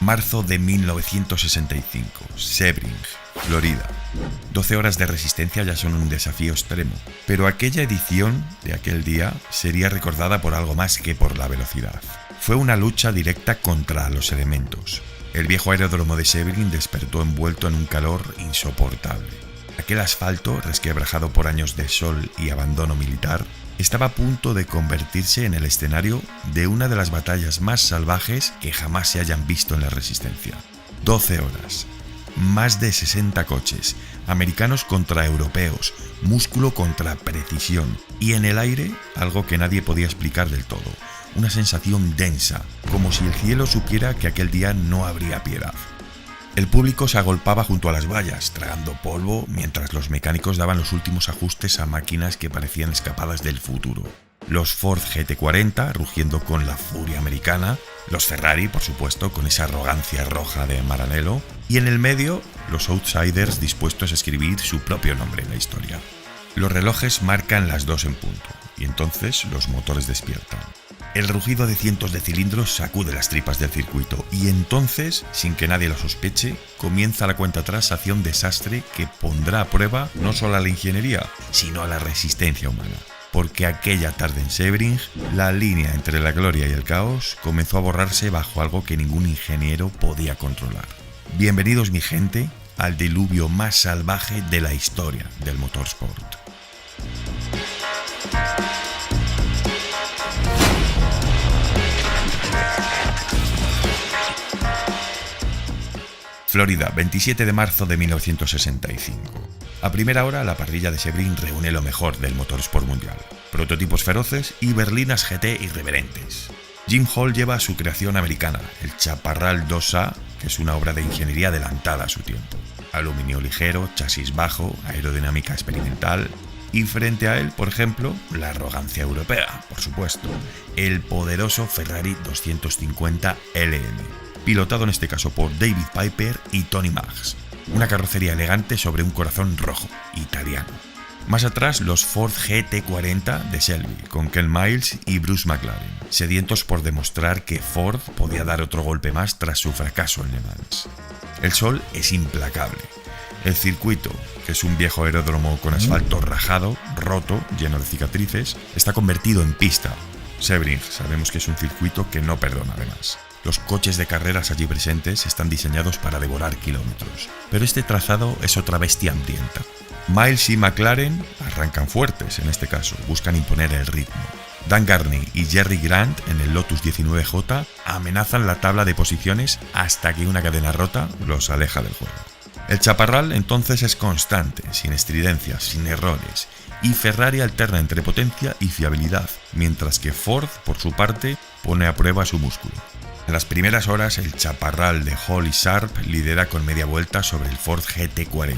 Marzo de 1965, Sebring, Florida. 12 horas de resistencia ya son un desafío extremo, pero aquella edición de aquel día sería recordada por algo más que por la velocidad. Fue una lucha directa contra los elementos. El viejo aeródromo de Sebring despertó envuelto en un calor insoportable. Aquel asfalto, resquebrajado por años de sol y abandono militar, estaba a punto de convertirse en el escenario de una de las batallas más salvajes que jamás se hayan visto en la resistencia. 12 horas, más de 60 coches, americanos contra europeos, músculo contra precisión, y en el aire algo que nadie podía explicar del todo, una sensación densa, como si el cielo supiera que aquel día no habría piedad. El público se agolpaba junto a las vallas, tragando polvo, mientras los mecánicos daban los últimos ajustes a máquinas que parecían escapadas del futuro. Los Ford GT40 rugiendo con la furia americana, los Ferrari, por supuesto, con esa arrogancia roja de Maranello, y en el medio, los outsiders dispuestos a escribir su propio nombre en la historia. Los relojes marcan las 2 en punto, y entonces los motores despiertan. El rugido de cientos de cilindros sacude las tripas del circuito y entonces, sin que nadie lo sospeche, comienza la cuenta atrás hacia un desastre que pondrá a prueba no solo a la ingeniería, sino a la resistencia humana. Porque aquella tarde en Sebring, la línea entre la gloria y el caos comenzó a borrarse bajo algo que ningún ingeniero podía controlar. Bienvenidos, mi gente, al diluvio más salvaje de la historia del motorsport. Florida, 27 de marzo de 1965. A primera hora, la parrilla de Sebring reúne lo mejor del motorsport mundial. Prototipos feroces y berlinas GT irreverentes. Jim Hall lleva su creación americana, el Chaparral 2A, que es una obra de ingeniería adelantada a su tiempo. Aluminio ligero, chasis bajo, aerodinámica experimental. Y frente a él, por ejemplo, la arrogancia europea, por supuesto. El poderoso Ferrari 250 LM. Pilotado en este caso por David Piper y Tony Maggs. Una carrocería elegante sobre un corazón rojo, italiano. Más atrás, los Ford GT40 de Shelby, con Ken Miles y Bruce McLaren, sedientos por demostrar que Ford podía dar otro golpe más tras su fracaso en Le Mans. El sol es implacable. El circuito, que es un viejo aeródromo con asfalto rajado, roto, lleno de cicatrices, está convertido en pista. Sebring, sabemos que es un circuito que no perdona además. Los coches de carreras allí presentes están diseñados para devorar kilómetros, pero este trazado es otra bestia hambrienta. Miles y McLaren arrancan fuertes en este caso, buscan imponer el ritmo. Dan Gurney y Jerry Grant en el Lotus 19J amenazan la tabla de posiciones hasta que una cadena rota los aleja del juego. El Chaparral entonces es constante, sin estridencias, sin errores, y Ferrari alterna entre potencia y fiabilidad, mientras que Ford, por su parte, pone a prueba su músculo. En las primeras horas, el Chaparral de Hall y Sharp lidera con media vuelta sobre el Ford GT40.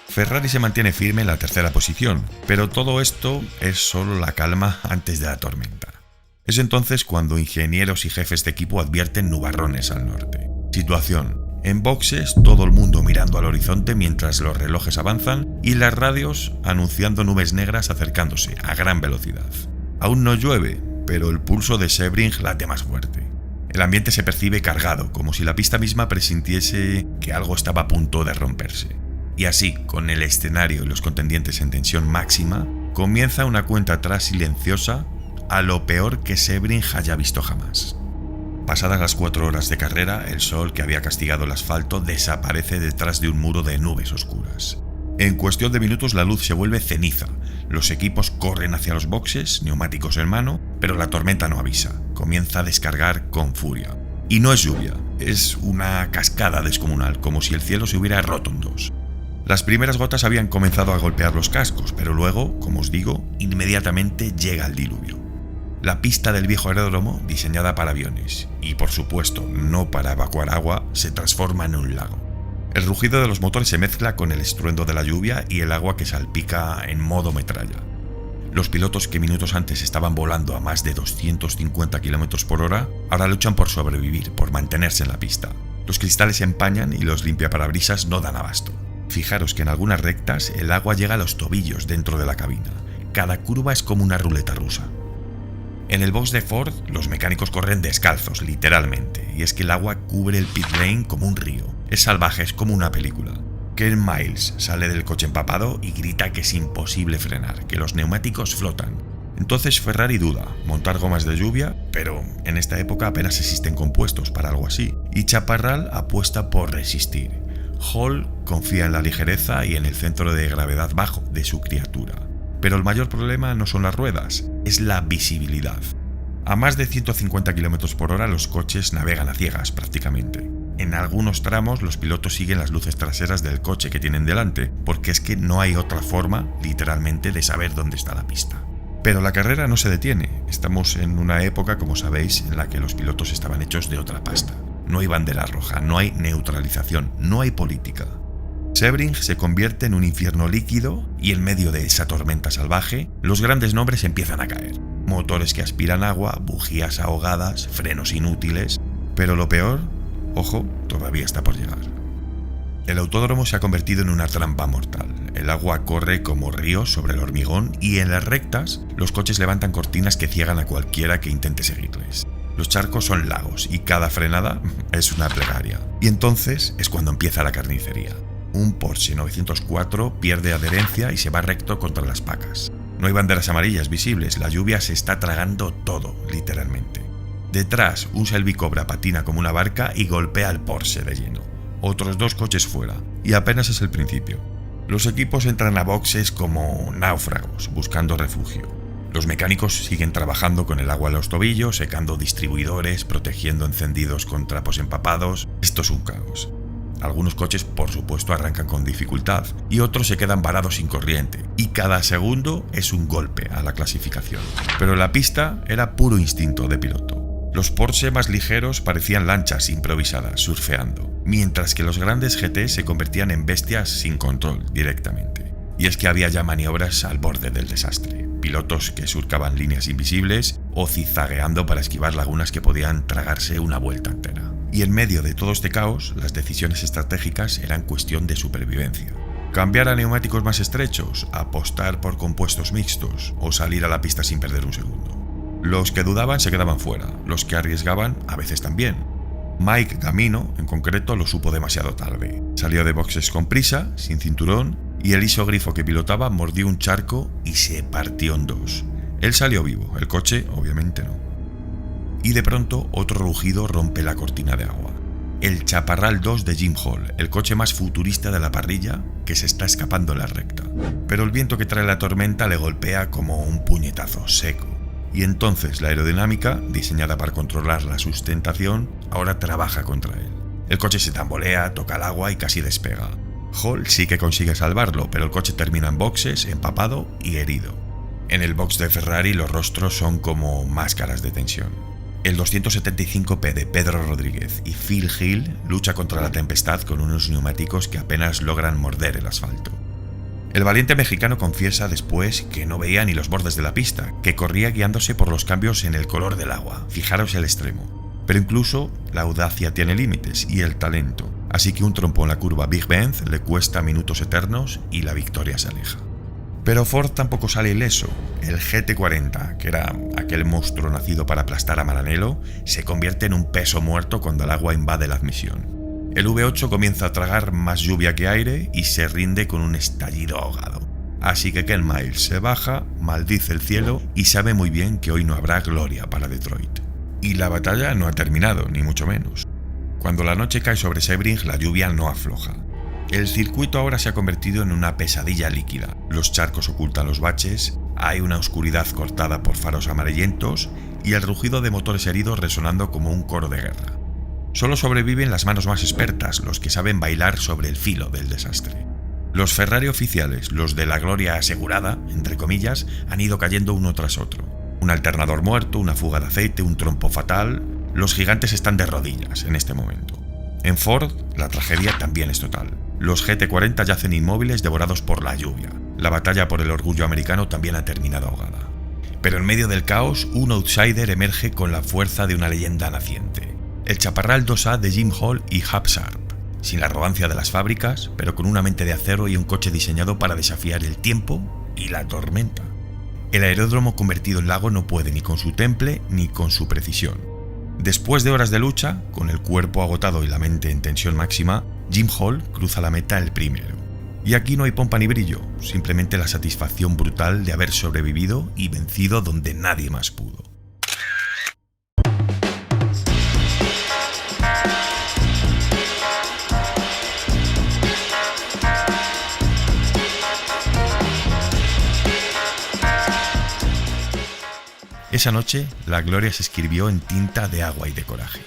Ferrari se mantiene firme en la tercera posición, pero todo esto es solo la calma antes de la tormenta. Es entonces cuando ingenieros y jefes de equipo advierten nubarrones al norte. Situación: en boxes, todo el mundo mirando al horizonte mientras los relojes avanzan y las radios anunciando nubes negras acercándose a gran velocidad. Aún no llueve, pero el pulso de Sebring late más fuerte. El ambiente se percibe cargado, como si la pista misma presintiese que algo estaba a punto de romperse. Y así, con el escenario y los contendientes en tensión máxima, comienza una cuenta atrás silenciosa a lo peor que Sebring haya visto jamás. Pasadas las 4 horas de carrera, el sol que había castigado el asfalto desaparece detrás de un muro de nubes oscuras. En cuestión de minutos la luz se vuelve ceniza. Los equipos corren hacia los boxes, neumáticos en mano, pero la tormenta no avisa. Comienza a descargar con furia. Y no es lluvia, es una cascada descomunal, como si el cielo se hubiera roto en dos. Las primeras gotas habían comenzado a golpear los cascos, pero luego, como os digo, inmediatamente llega el diluvio. La pista del viejo aeródromo, diseñada para aviones, y por supuesto no para evacuar agua, se transforma en un lago. El rugido de los motores se mezcla con el estruendo de la lluvia y el agua que salpica en modo metralla. Los pilotos que minutos antes estaban volando a más de 250 km por hora, ahora luchan por sobrevivir, por mantenerse en la pista. Los cristales se empañan y los limpiaparabrisas no dan abasto. Fijaros que en algunas rectas el agua llega a los tobillos dentro de la cabina. Cada curva es como una ruleta rusa. En el box de Ford, los mecánicos corren descalzos, literalmente, y es que el agua cubre el pit lane como un río. Es salvaje, es como una película. Ken Miles sale del coche empapado y grita que es imposible frenar, que los neumáticos flotan. Entonces Ferrari duda, montar gomas de lluvia, pero en esta época apenas existen compuestos para algo así, y Chaparral apuesta por resistir. Hall confía en la ligereza y en el centro de gravedad bajo de su criatura. Pero el mayor problema no son las ruedas, es la visibilidad. A más de 150 km por hora los coches navegan a ciegas prácticamente. En algunos tramos los pilotos siguen las luces traseras del coche que tienen delante, porque es que no hay otra forma, literalmente, de saber dónde está la pista. Pero la carrera no se detiene. Estamos en una época, como sabéis, en la que los pilotos estaban hechos de otra pasta. No hay bandera roja, no hay neutralización, no hay política. Sebring se convierte en un infierno líquido y en medio de esa tormenta salvaje, los grandes nombres empiezan a caer. Motores que aspiran agua, bujías ahogadas, frenos inútiles. Pero lo peor, ojo, todavía está por llegar. El autódromo se ha convertido en una trampa mortal. El agua corre como ríos sobre el hormigón y en las rectas los coches levantan cortinas que ciegan a cualquiera que intente seguirles. Los charcos son lagos y cada frenada es una plegaria. Y entonces es cuando empieza la carnicería. Un Porsche 904 pierde adherencia y se va recto contra las pacas. No hay banderas amarillas visibles, la lluvia se está tragando todo, literalmente. Detrás, un Shelby Cobra patina como una barca y golpea al Porsche de lleno. Otros dos coches fuera, y apenas es el principio. Los equipos entran a boxes como náufragos, buscando refugio. Los mecánicos siguen trabajando con el agua a los tobillos, secando distribuidores, protegiendo encendidos con trapos empapados. Esto es un caos. Algunos coches, por supuesto, arrancan con dificultad y otros se quedan varados sin corriente, y cada segundo es un golpe a la clasificación. Pero la pista era puro instinto de piloto. Los Porsche más ligeros parecían lanchas improvisadas, surfeando, mientras que los grandes GT se convertían en bestias sin control directamente. Y es que había ya maniobras al borde del desastre, pilotos que surcaban líneas invisibles o zigzagueando para esquivar lagunas que podían tragarse una vuelta entera. Y en medio de todo este caos, las decisiones estratégicas eran cuestión de supervivencia. Cambiar a neumáticos más estrechos, apostar por compuestos mixtos o salir a la pista sin perder un segundo. Los que dudaban se quedaban fuera, los que arriesgaban a veces también. Mike Gamino, en concreto, lo supo demasiado tarde. Salió de boxes con prisa, sin cinturón, y el isogrifo que pilotaba mordió un charco y se partió en dos. Él salió vivo, el coche obviamente no. Y de pronto otro rugido rompe la cortina de agua. El Chaparral 2 de Jim Hall, el coche más futurista de la parrilla, que se está escapando en la recta. Pero el viento que trae la tormenta le golpea como un puñetazo seco. Y entonces la aerodinámica, diseñada para controlar la sustentación, ahora trabaja contra él. El coche se tambolea, toca el agua y casi despega. Hall sí que consigue salvarlo, pero el coche termina en boxes, empapado y herido. En el box de Ferrari los rostros son como máscaras de tensión. El 275P de Pedro Rodríguez y Phil Hill lucha contra la tempestad con unos neumáticos que apenas logran morder el asfalto. El valiente mexicano confiesa después que no veía ni los bordes de la pista, que corría guiándose por los cambios en el color del agua. Fijaros el extremo. Pero incluso la audacia tiene límites y el talento, así que un trompo en la curva Big Bend le cuesta minutos eternos y la victoria se aleja. Pero Ford tampoco sale ileso. El GT40, que era aquel monstruo nacido para aplastar a Maranello, se convierte en un peso muerto cuando el agua invade la admisión. El V8 comienza a tragar más lluvia que aire y se rinde con un estallido ahogado. Así que Ken Miles se baja, maldice el cielo y sabe muy bien que hoy no habrá gloria para Detroit. Y la batalla no ha terminado, ni mucho menos. Cuando la noche cae sobre Sebring, la lluvia no afloja. El circuito ahora se ha convertido en una pesadilla líquida. Los charcos ocultan los baches, hay una oscuridad cortada por faros amarillentos y el rugido de motores heridos resonando como un coro de guerra. Solo sobreviven las manos más expertas, los que saben bailar sobre el filo del desastre. Los Ferrari oficiales, los de la gloria asegurada, entre comillas, han ido cayendo uno tras otro. Un alternador muerto, una fuga de aceite, un trompo fatal. Los gigantes están de rodillas en este momento. En Ford, la tragedia también es total. Los GT40 yacen inmóviles devorados por la lluvia. La batalla por el orgullo americano también ha terminado ahogada. Pero en medio del caos, un outsider emerge con la fuerza de una leyenda naciente. El Chaparral 2A de Jim Hall y Hub Sharp. Sin la arrogancia de las fábricas, pero con una mente de acero y un coche diseñado para desafiar el tiempo y la tormenta. El aeródromo convertido en lago no puede ni con su temple ni con su precisión. Después de horas de lucha, con el cuerpo agotado y la mente en tensión máxima, Jim Hall cruza la meta el primero. Y aquí no hay pompa ni brillo, simplemente la satisfacción brutal de haber sobrevivido y vencido donde nadie más pudo. Esa noche, la gloria se escribió en tinta de agua y de coraje.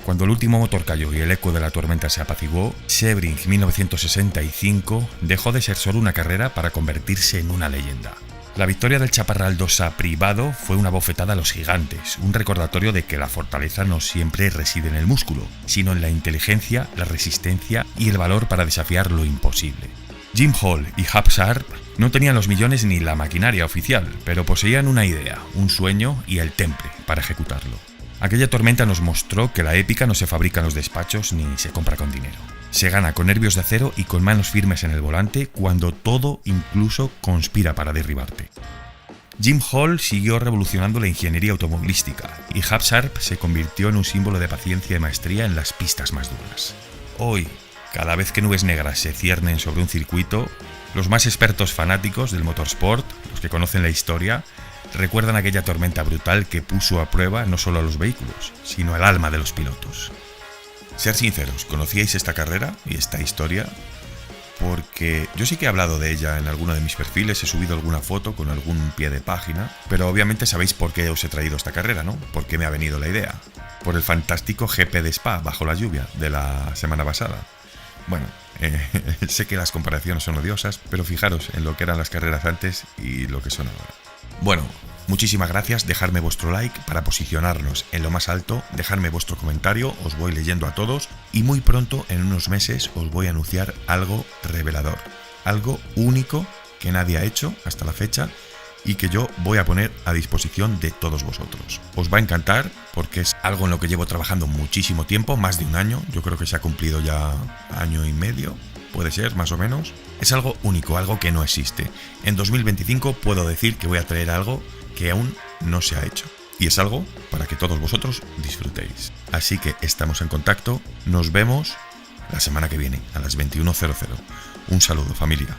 Cuando el último motor cayó y el eco de la tormenta se apaciguó, Sebring 1965 dejó de ser solo una carrera para convertirse en una leyenda. La victoria del Chaparral 2A privado fue una bofetada a los gigantes, un recordatorio de que la fortaleza no siempre reside en el músculo, sino en la inteligencia, la resistencia y el valor para desafiar lo imposible. Jim Hall y Hap Sharp no tenían los millones ni la maquinaria oficial, pero poseían una idea, un sueño y el temple para ejecutarlo. Aquella tormenta nos mostró que la épica no se fabrica en los despachos ni se compra con dinero. Se gana con nervios de acero y con manos firmes en el volante cuando todo incluso conspira para derribarte. Jim Hall siguió revolucionando la ingeniería automovilística y Hap Sharp se convirtió en un símbolo de paciencia y maestría en las pistas más duras. Hoy, cada vez que nubes negras se ciernen sobre un circuito, los más expertos fanáticos del motorsport, los que conocen la historia, recuerdan aquella tormenta brutal que puso a prueba no solo a los vehículos, sino el alma de los pilotos. Ser sinceros, ¿conocíais esta carrera y esta historia? Porque yo sí que he hablado de ella en alguno de mis perfiles, he subido alguna foto con algún pie de página, pero obviamente sabéis por qué os he traído esta carrera, ¿no? ¿Por qué me ha venido la idea? Por el fantástico GP de Spa bajo la lluvia de la semana pasada. Bueno, sé que las comparaciones son odiosas, pero fijaros en lo que eran las carreras antes y lo que son ahora. Bueno, muchísimas gracias, dejadme vuestro like para posicionarnos en lo más alto, dejadme vuestro comentario, os voy leyendo a todos y muy pronto, en unos meses, os voy a anunciar algo revelador, algo único que nadie ha hecho hasta la fecha y que yo voy a poner a disposición de todos vosotros. Os va a encantar porque es algo en lo que llevo trabajando muchísimo tiempo, más de un año, yo creo que se ha cumplido ya año y medio, puede ser, más o menos. Es algo único, algo que no existe. En 2025 puedo decir que voy a traer algo que aún no se ha hecho. Y es algo para que todos vosotros disfrutéis. Así que estamos en contacto, nos vemos la semana que viene a las 21:00. Un saludo, familia.